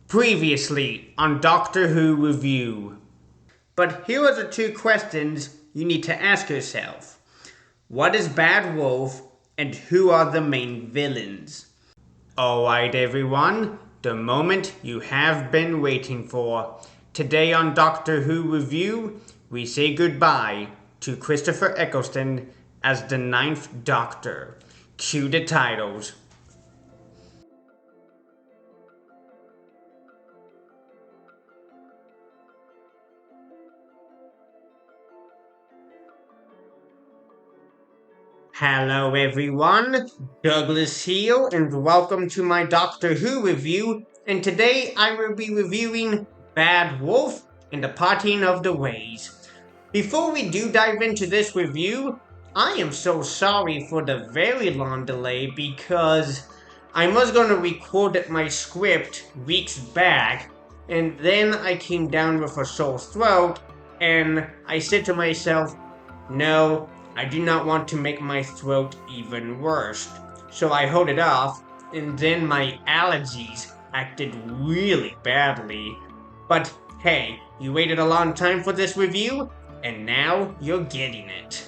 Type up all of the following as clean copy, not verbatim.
Previously on Doctor Who Review. But here are the two questions you need to ask yourself. What is Bad Wolf and who are the main villains? Alright everyone, the moment you have been waiting for. Today on Doctor Who Review, we say goodbye to Christopher Eccleston as the Ninth Doctor. Cue the titles. Hello everyone, Douglas here and welcome to my Doctor Who review, and today I will be reviewing Bad Wolf and the Parting of the Ways. Before we do dive into this review, I am so sorry for the very long delay because I was going to record my script weeks back and then I came down with a sore throat and I said to myself, no, I do not want to make my throat even worse. So I held it off, and then my allergies acted really badly. But hey, you waited a long time for this review, and now you're getting it.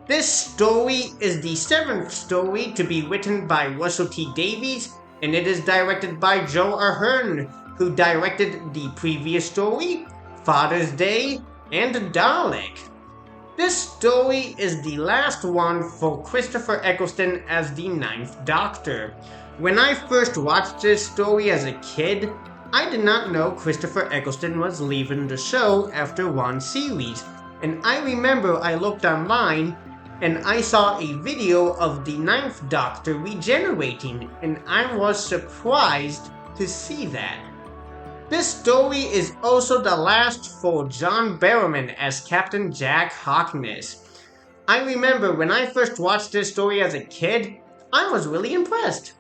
This story is the 7th story to be written by Russell T Davies, and it is directed by Joe Ahearne, who directed the previous story, Father's Day, and Dalek. This story is the last one for Christopher Eccleston as the Ninth Doctor. When I first watched this story as a kid, I did not know Christopher Eccleston was leaving the show after one series, and I remember I looked online and I saw a video of the Ninth Doctor regenerating, and I was surprised to see that. This story is also the last for John Barrowman as Captain Jack Harkness. I remember when I first watched this story as a kid, I was really impressed.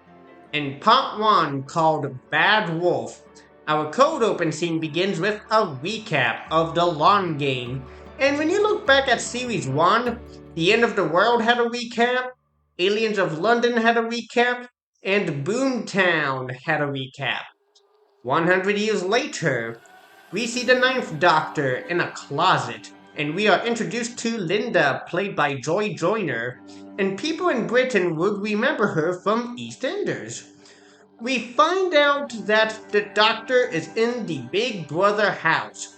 In part 1, called Bad Wolf, our cold open scene begins with a recap of the long game. And when you look back at series 1, The End of the World had a recap, Aliens of London had a recap, and Boomtown had a recap. 100 years later, we see the Ninth Doctor in a closet, and we are introduced to Linda, played by Joy Joyner, and people in Britain would remember her from EastEnders. We find out that the Doctor is in the Big Brother house.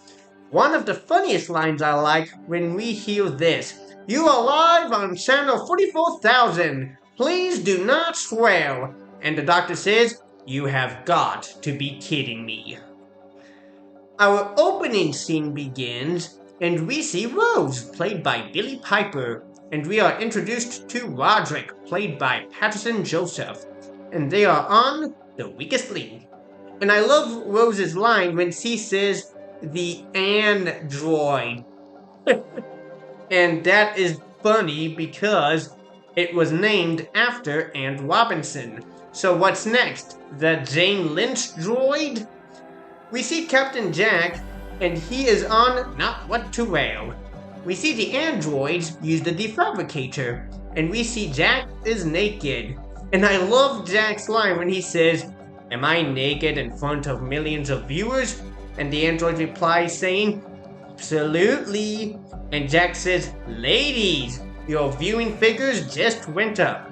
One of the funniest lines I like when we hear this: "You are live on channel 44,000. Please do not swear." And the Doctor says, "You have got to be kidding me." Our opening scene begins, and we see Rose, played by Billie Piper, and we are introduced to Roderick, played by Patterson Joseph, and they are on the weakest link. And I love Rose's line when she says, "the android." And that is funny because it was named after Anne Robinson. So what's next? The Jane Lynch droid? We see Captain Jack, and he is on Not What to Wear. We see the androids use the defabricator, and we see Jack is naked. And I love Jack's line when he says, "Am I naked in front of millions of viewers?" And the android replies saying, "Absolutely." And Jack says, "Ladies, your viewing figures just went up."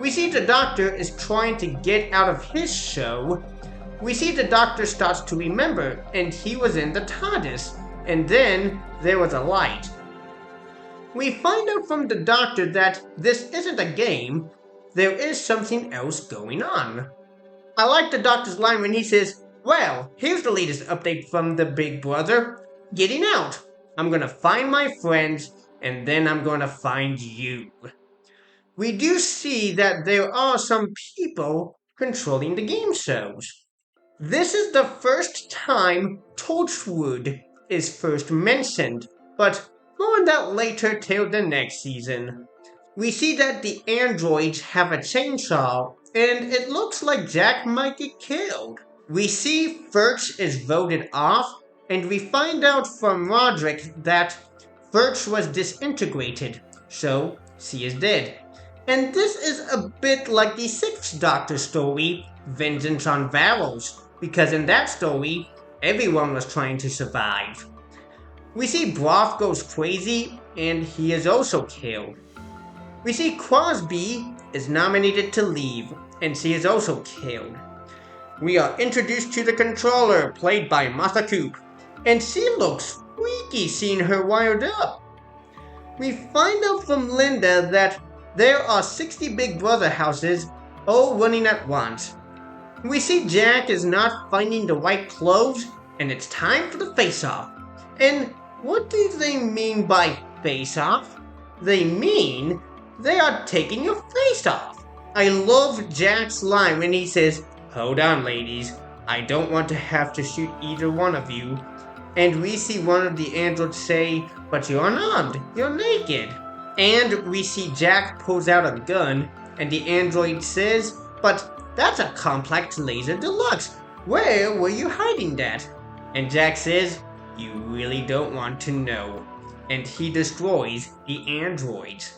We see the Doctor is trying to get out of his show. We see the Doctor starts to remember, and he was in the TARDIS, and then there was a light. We find out from the Doctor that this isn't a game, there is something else going on. I like the Doctor's line when he says, "Well, here's the latest update from the Big Brother. Getting out. I'm gonna find my friends, and then I'm gonna find you." We do see that there are some people controlling the game shows. This is the first time Torchwood is first mentioned, but more on that later till the next season. We see that the androids have a chainsaw, and it looks like Jack might get killed. We see Furch is voted off, and we find out from Roderick that Furch was disintegrated, so she is dead. And this is a bit like the 6th Doctor story, Vengeance on Varos, because in that story, everyone was trying to survive. We see Broth goes crazy, and he is also killed. We see Crosby is nominated to leave, and she is also killed. We are introduced to the controller, played by Martha Coop, and she looks freaky seeing her wired up. We find out from Linda that there are 60 Big Brother houses all running at once. We see Jack is not finding the right clothes, and it's time for the face-off. And what do they mean by face-off? They mean they are taking your face off. I love Jack's line when he says, "Hold on, ladies. I don't want to have to shoot either one of you." And we see one of the androids say, "But you're unarmed. You're naked." And we see Jack pulls out a gun, and the android says, "But that's a complex laser deluxe. Where were you hiding that?" And Jack says, "You really don't want to know." And he destroys the androids.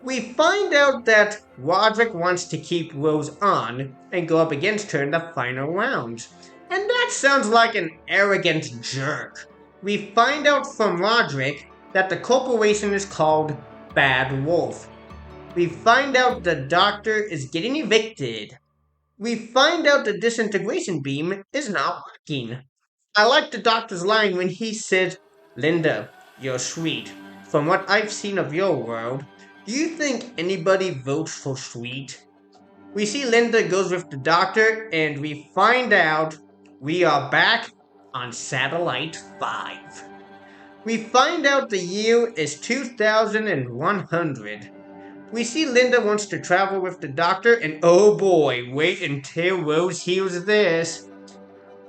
We find out that Roderick wants to keep Rose on and go up against her in the final rounds. And that sounds like an arrogant jerk. We find out from Roderick that the corporation is called Bad Wolf. We find out the doctor is getting evicted. We find out the disintegration beam is not working. I like the doctor's line when he says, "Linda, you're sweet. From what I've seen of your world, do you think anybody votes for sweet?" We see Linda goes with the doctor, and we find out we are back on Satellite 5. We find out the year is 2100. We see Linda wants to travel with the doctor, and oh boy, wait until Rose hears this.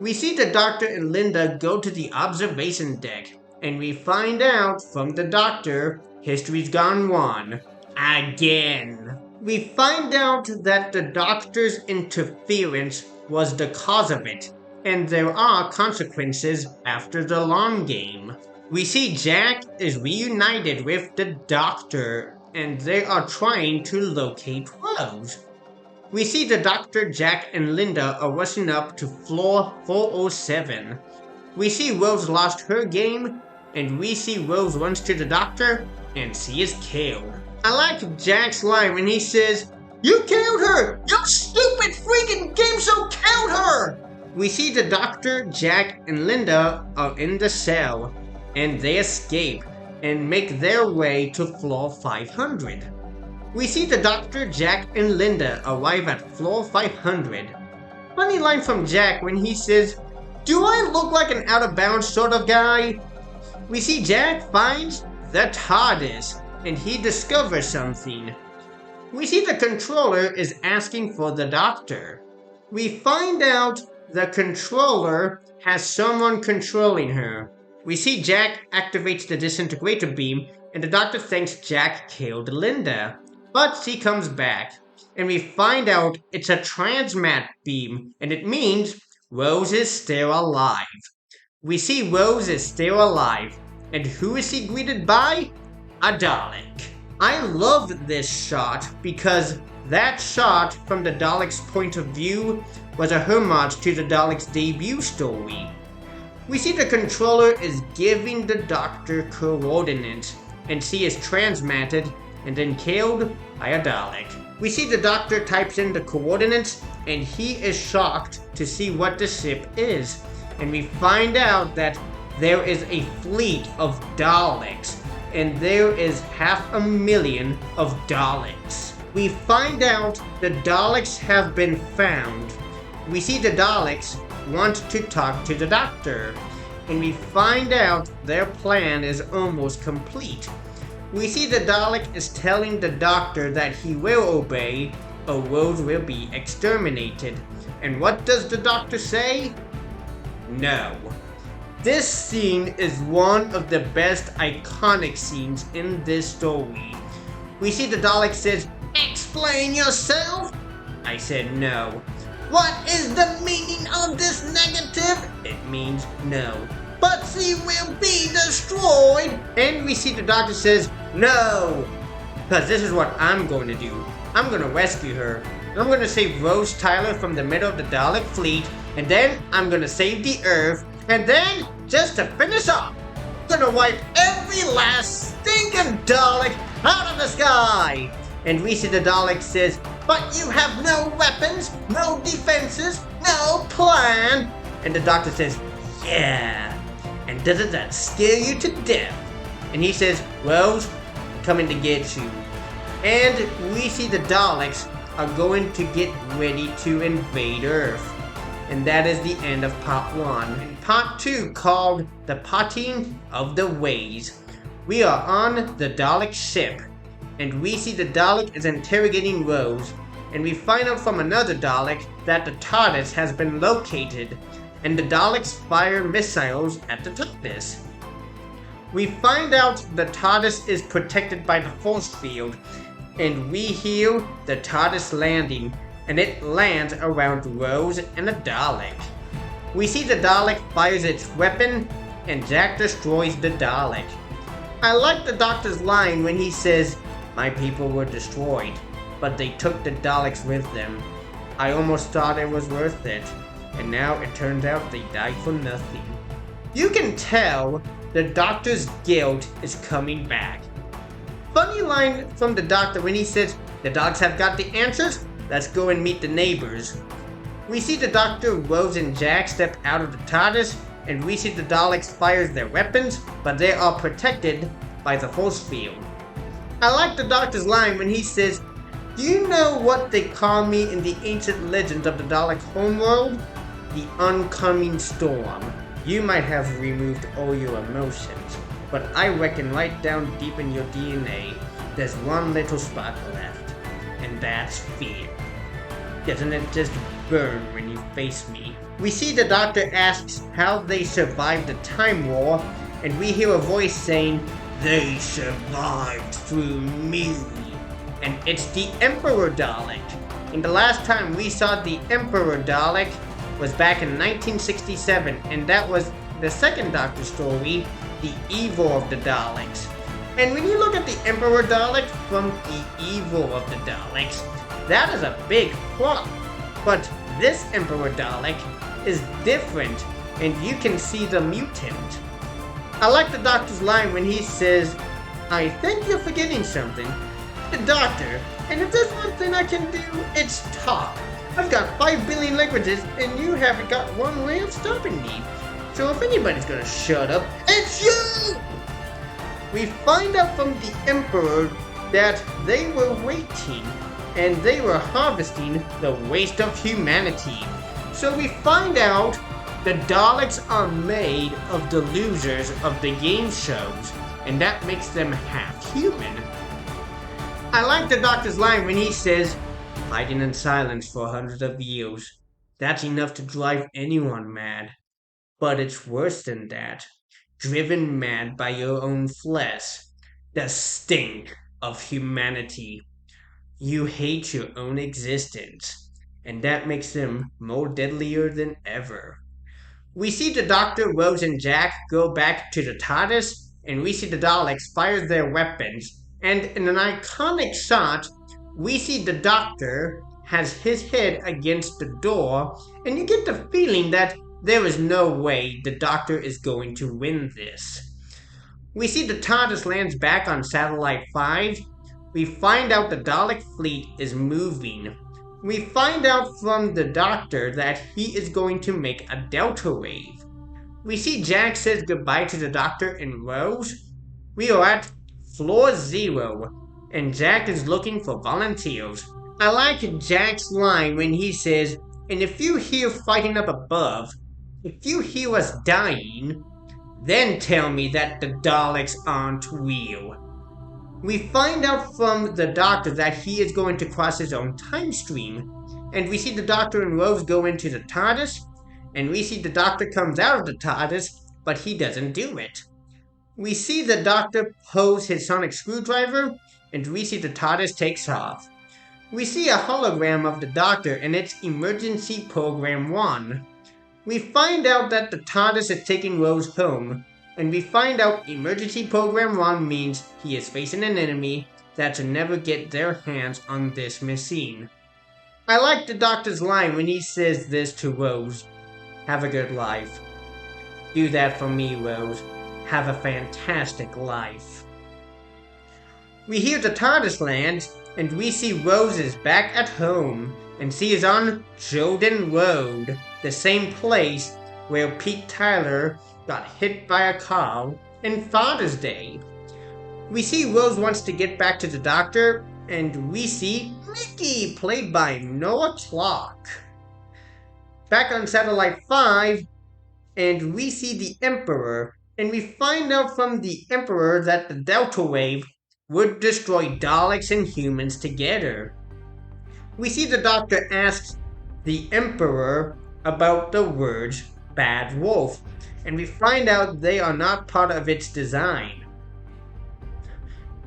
We see the doctor and Linda go to the observation deck, and we find out from the doctor, history's gone wrong. Again. We find out that the doctor's interference was the cause of it, and there are consequences after the long game. We see Jack is reunited with the doctor, and they are trying to locate Rose. We see the doctor, Jack, and Linda are rushing up to floor 407. We see Rose lost her game, and we see Rose runs to the doctor, and she is killed. I like Jack's line when he says, "You killed her! You stupid freaking game show killed her!" We see the doctor, Jack, and Linda are in the cell, and they escape and make their way to floor 500. We see the doctor, Jack, and Linda arrive at floor 500. Funny line from Jack when he says, "Do I look like an out-of-bounds sort of guy?" We see Jack finds the TARDIS, and he discovers something. We see the controller is asking for the doctor. We find out the controller has someone controlling her. We see Jack activates the disintegrator beam, and the doctor thinks Jack killed Linda. But she comes back, and we find out it's a transmat beam, and it means Rose is still alive. We see Rose is still alive, and who is she greeted by? A Dalek. I love this shot because that shot from the Dalek's point of view was a homage to the Dalek's debut story. We see the controller is giving the doctor coordinates, and she is transmatted and then killed by a Dalek. We see the doctor types in the coordinates, and he is shocked to see what the ship is. And we find out that there is a fleet of Daleks, and there is 500,000 of Daleks. We find out the Daleks have been found. We see the Daleks want to talk to the doctor, and we find out their plan is almost complete. We see the Dalek is telling the doctor that he will obey, or Rose will be exterminated. And what does the doctor say? No. This scene is one of the best iconic scenes in this story. We see the Dalek says, "Explain yourself?" I said no. "What is the meaning of this negative?" It means no. "But she will be destroyed." And we see the doctor says, "No, because this is what I'm going to do. I'm going to rescue her. I'm going to save Rose Tyler from the middle of the Dalek fleet, And then I'm gonna save the Earth. And then, just to finish off, I'm gonna wipe every last stinking Dalek out of the sky. And we see the Dalek says, but you have no weapons, no defenses, no plan. And the Doctor says, yeah. And doesn't that scare you to death? And he says, Rose, I'm coming to get you. And we see the Daleks are going to get ready to invade Earth. And that is the end of part 1. In part 2, called The Parting of the Ways, we are on the Dalek ship. And we see the Dalek is interrogating Rose. And we find out from another Dalek that the TARDIS has been located. And the Daleks fire missiles at the TARDIS. We find out the TARDIS is protected by the force field. And we hear the TARDIS landing. And it lands around Rose and the Dalek. We see the Dalek fires its weapon, and Jack destroys the Dalek. I like the Doctor's line when he says, my people were destroyed, but they took the Daleks with them. I almost thought it was worth it, and now it turns out they died for nothing. You can tell the Doctor's guilt is coming back. Funny line from the Doctor when he says, the dogs have got the answers? Let's go and meet the neighbors. We see the Doctor, Rose, and Jack step out of the TARDIS, and we see the Daleks fire their weapons, but they are protected by the force field. I like the Doctor's line when he says, do you know what they call me in the ancient legends of the Dalek homeworld? The oncoming storm. You might have removed all your emotions, but I reckon right down deep in your DNA, there's one little spot left, and that's fear. Doesn't it just burn when you face me? We see the Doctor asks how they survived the Time War, and we hear a voice saying, they survived through me. And it's the Emperor Dalek. And the last time we saw the Emperor Dalek was back in 1967, and that was the second Doctor story, The Evil of the Daleks. And when you look at the Emperor Dalek from The Evil of the Daleks, that is a big plot. But this Emperor Dalek is different, and you can see the mutant. I like the Doctor's line when he says, I think you're forgetting something. The Doctor, and if there's one thing I can do, it's talk. I've got 5 billion languages, and you haven't got one way of stopping me. So if anybody's gonna shut up, it's you! We find out from the Emperor that they were waiting, and they were harvesting the waste of humanity. So we find out the Daleks are made of the losers of the game shows, and that makes them half human. I like the Doctor's line when he says, fighting in silence for hundreds of years. That's enough to drive anyone mad. But it's worse than that. Driven mad by your own flesh. The stink of humanity. You hate your own existence, and that makes them more deadlier than ever. We see the Doctor, Rose, and Jack go back to the TARDIS, and we see the Daleks fire their weapons, and in an iconic shot, we see the Doctor has his head against the door, and you get the feeling that there is no way the Doctor is going to win this. We see the TARDIS lands back on Satellite 5. We find out the Dalek fleet is moving. We find out from the Doctor that he is going to make a Delta Wave. We see Jack says goodbye to the Doctor and Rose. We are at Floor 0, and Jack is looking for volunteers. I like Jack's line when he says, and if you hear fighting up above, if you hear us dying, then tell me that the Daleks aren't real. We find out from the Doctor that he is going to cross his own time stream, and we see the Doctor and Rose go into the TARDIS, and we see the Doctor comes out of the TARDIS, but he doesn't do it. We see the Doctor pose his sonic screwdriver, and we see the TARDIS takes off. We see a hologram of the Doctor, and it's Emergency Program 1. We find out that the TARDIS is taking Rose home, and we find out Emergency Program 1 means he is facing an enemy that will never get their hands on this machine. I like the Doctor's line when he says this to Rose. Have a good life. Do that for me, Rose. Have a fantastic life. We hear the TARDIS lands, and we see Rose is back at home, and she is on Jordan Road, the same place where Pete Tyler got hit by a car in Father's Day. We see Rose wants to get back to the doctor, and we see Mickey, played by Noah Clark. Back on Satellite 5, and we see the Emperor, and we find out from the Emperor that the Delta Wave would destroy Daleks and humans together. We see the Doctor asks the Emperor about the words Bad Wolf, and we find out they are not part of its design.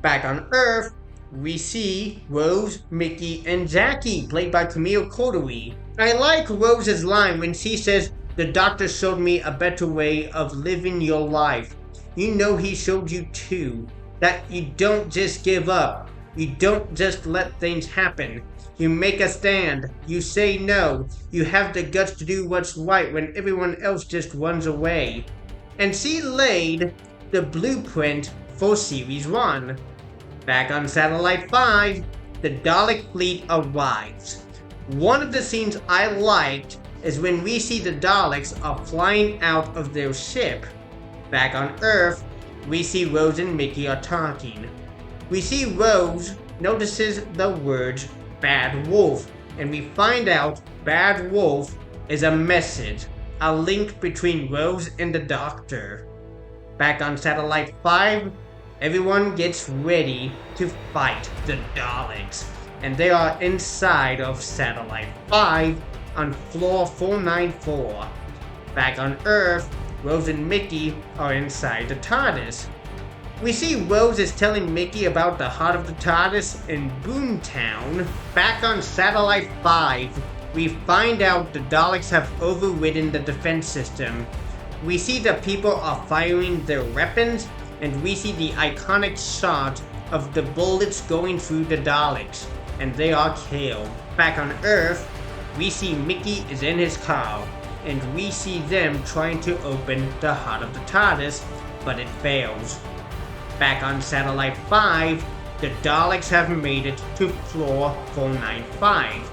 Back on Earth, we see Rose, Mickey, and Jackie, played by Camille Cottery. I like Rose's line when she says, "The doctor showed me a better way of living your life. You know he showed you too. That you don't just give up. You don't just let things happen. You make a stand. You say no. You have the guts to do what's right when everyone else just runs away." And she laid the blueprint for Series 1. Back on Satellite 5, the Dalek fleet arrives. One of the scenes I liked is when we see the Daleks are flying out of their ship. Back on Earth, we see Rose and Mickey are talking. We see Rose notices the words Bad Wolf, and we find out Bad Wolf is a message, a link between Rose and the Doctor. Back on Satellite 5, everyone gets ready to fight the Daleks, and they are inside of Satellite 5 on floor 494. Back on Earth, Rose and Mickey are inside the TARDIS. We see Rose is telling Mickey about the heart of the TARDIS in Boomtown. Back on Satellite 5, we find out the Daleks have overridden the defense system. We see the people are firing their weapons, and we see the iconic shot of the bullets going through the Daleks, and they are killed. Back on Earth, we see Mickey is in his car, and we see them trying to open the heart of the TARDIS, but it fails. Back on Satellite 5, the Daleks have made it to floor 495,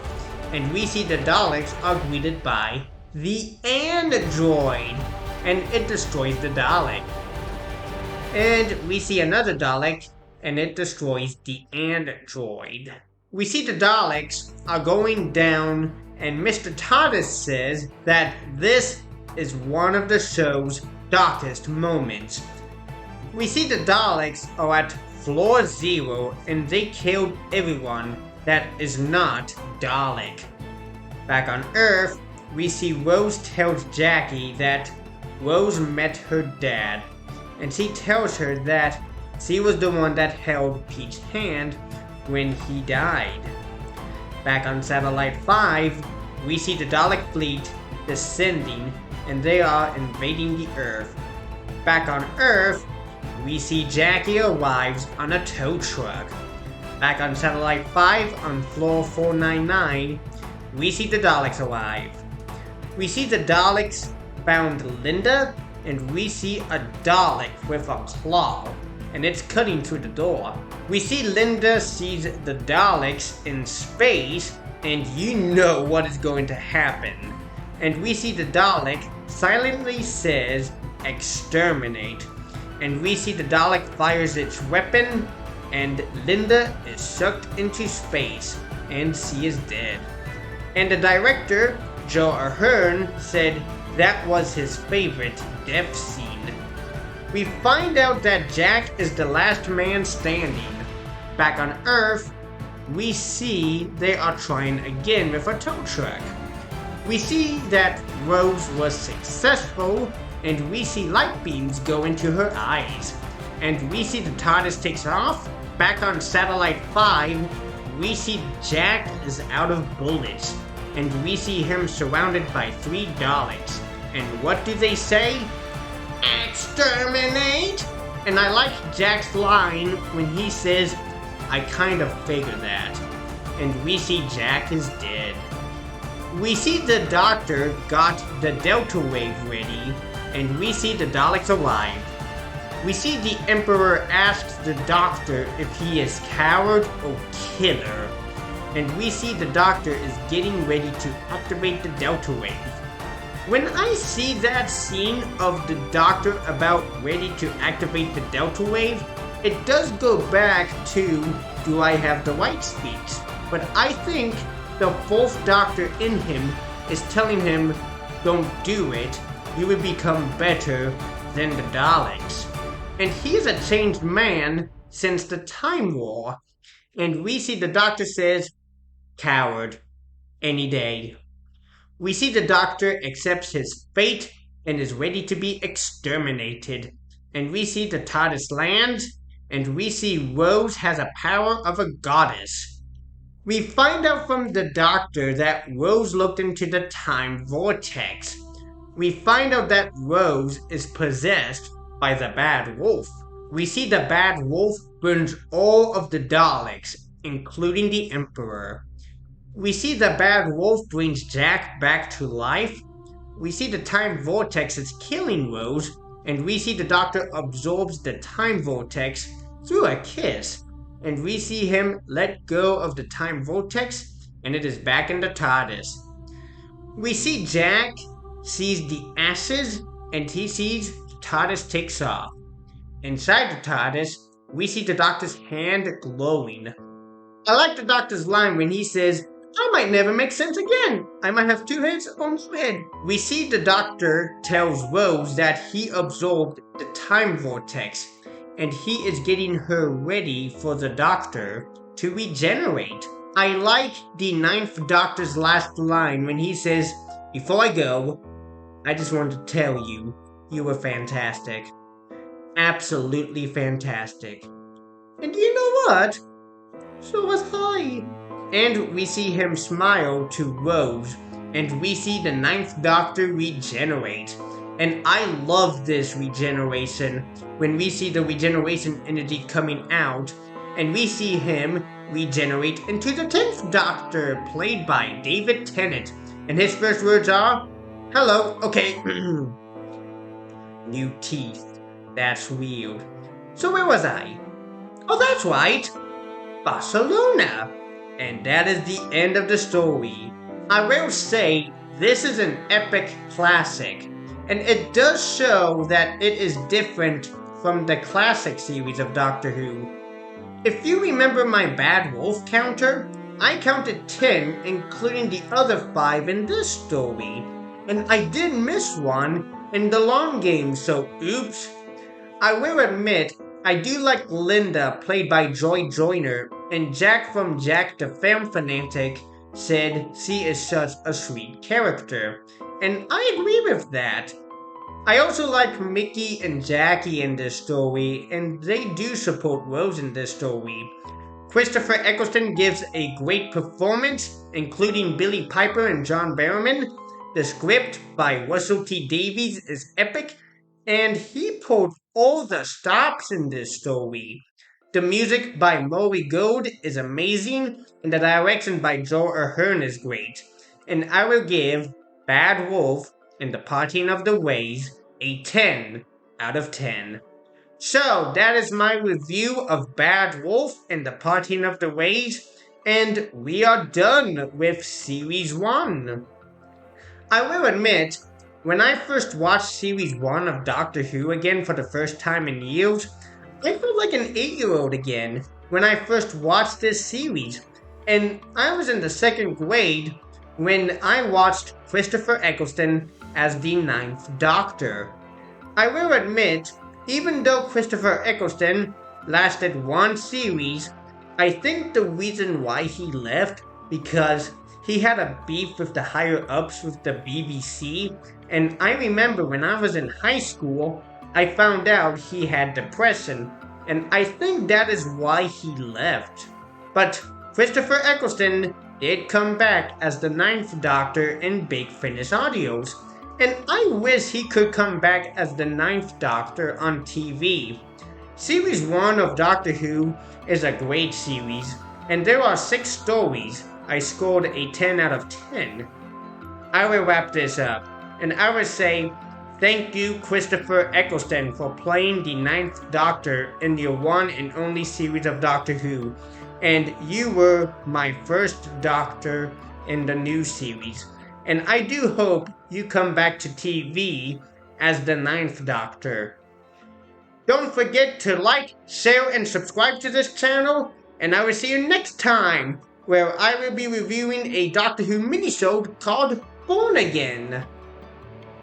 and we see the Daleks are greeted by the android, and it destroys the Dalek. And we see another Dalek, and it destroys the android. We see the Daleks are going down, and Mr. TARDIS says that this is one of the show's darkest moments. We see the Daleks are at floor 0, and they killed everyone that is not Dalek. Back on Earth, we see Rose tells Jackie that Rose met her dad, and she tells her that she was the one that held Pete's hand when he died. Back on Satellite 5, we see the Dalek fleet descending, and they are invading the Earth. Back on Earth, we see Jackie arrives on a tow truck. Back on Satellite 5 on floor 499, we see the Daleks arrive. We see the Daleks found Linda, and we see a Dalek with a claw, and it's cutting through the door. We see Linda sees the Daleks in space, and you know what is going to happen. And we see the Dalek silently says, "Exterminate." And we see the Dalek fires its weapon, and Linda is sucked into space, and she is dead. And the director, Joe Ahearne, said that was his favorite death scene. We find out that Jack is the last man standing. Back on Earth, we see they are trying again with a tow truck. We see that Rose was successful, and we see light beams go into her eyes. And we see the TARDIS takes off. Back on Satellite 5, we see Jack is out of bullets, and we see him surrounded by 3 Daleks. And what do they say? Exterminate! And I like Jack's line when he says, "I kind of figured that." And we see Jack is dead. We see the Doctor got the Delta Wave ready, and we see the Daleks arrive. We see the Emperor asks the Doctor if he is coward or killer, and we see the Doctor is getting ready to activate the Delta Wave. When I see that scene of the Doctor about ready to activate the Delta Wave, it does go back to, do I have the right speech? But I think the fourth Doctor in him is telling him, don't do it, you will become better than the Daleks. And he's a changed man since the Time War. And we see the Doctor says, coward, any day. We see the Doctor accepts his fate and is ready to be exterminated. And we see the TARDIS lands, and we see Rose has a power of a goddess. We find out from the Doctor that Rose looked into the time vortex. We find out that Rose is possessed by the Bad Wolf. We see the Bad Wolf burns all of the Daleks, including the Emperor. We see the Bad Wolf brings Jack back to life. We see the time vortex is killing Rose, and we see the Doctor absorbs the time vortex through a kiss. And we see him let go of the time vortex, and it is back in the TARDIS. We see Jack sees the ashes, and he sees the TARDIS takes off. Inside the TARDIS, we see the Doctor's hand glowing. I like the Doctor's line when he says, I might never make sense again. I might have two heads on one head. We see the Doctor tells Rose that he absorbed the time vortex, and he is getting her ready for the Doctor to regenerate. I like the Ninth Doctor's last line when he says, before I go, I just want to tell you, you were fantastic. Absolutely fantastic. And you know what? So was I. And we see him smile to Rose, and we see the Ninth Doctor regenerate. And I love this regeneration when we see the regeneration energy coming out, and we see him regenerate into the 10th Doctor, played by David Tennant. And his first words are, hello, okay, new teeth, that's weird. So where was I? Oh, that's right, Barcelona. And that is the end of the story. I will say, this is an epic classic, and it does show that it is different from the classic series of Doctor Who. If you remember my Bad Wolf counter, I counted 10, including the other 5 in this story, and I did miss one in the long game, so oops. I will admit, I do like Linda, played by Joy Joyner, and Jack from Jack the Film Fanatic said she is such a sweet character, and I agree with that. I also like Mickey and Jackie in this story, and they do support Rose in this story. Christopher Eccleston gives a great performance, including Billie Piper and John Barrowman. The script by Russell T Davies is epic, and he pulled all the stops in this story. The music by Maury Gold is amazing, and the direction by Joe Ahearne is great. And I will give Bad Wolf and the Parting of the Ways a 10 out of 10. So, that is my review of Bad Wolf and the Parting of the Ways, and we are done with Series 1. I will admit, when I first watched Series 1 of Doctor Who again for the first time in years, I felt like an 8-year-old again when I first watched this series, and I was in the 2nd grade when I watched Christopher Eccleston as the 9th Doctor. I will admit, even though Christopher Eccleston lasted one series, I think the reason why he left because he had a beef with the higher-ups with the BBC, and I remember when I was in high school, I found out he had depression, and I think that is why he left. But Christopher Eccleston did come back as the 9th Doctor in Big Finish Audios, and I wish he could come back as the 9th Doctor on TV. Series 1 of Doctor Who is a great series, and there are 6 stories. I scored a 10 out of 10. I will wrap this up, and I will say thank you, Christopher Eccleston, for playing the Ninth Doctor in the one and only series of Doctor Who, and you were my first Doctor in the new series. And I do hope you come back to TV as the Ninth Doctor. Don't forget to like, share, and subscribe to this channel, and I will see you next time, where I will be reviewing a Doctor Who minisode called Born Again.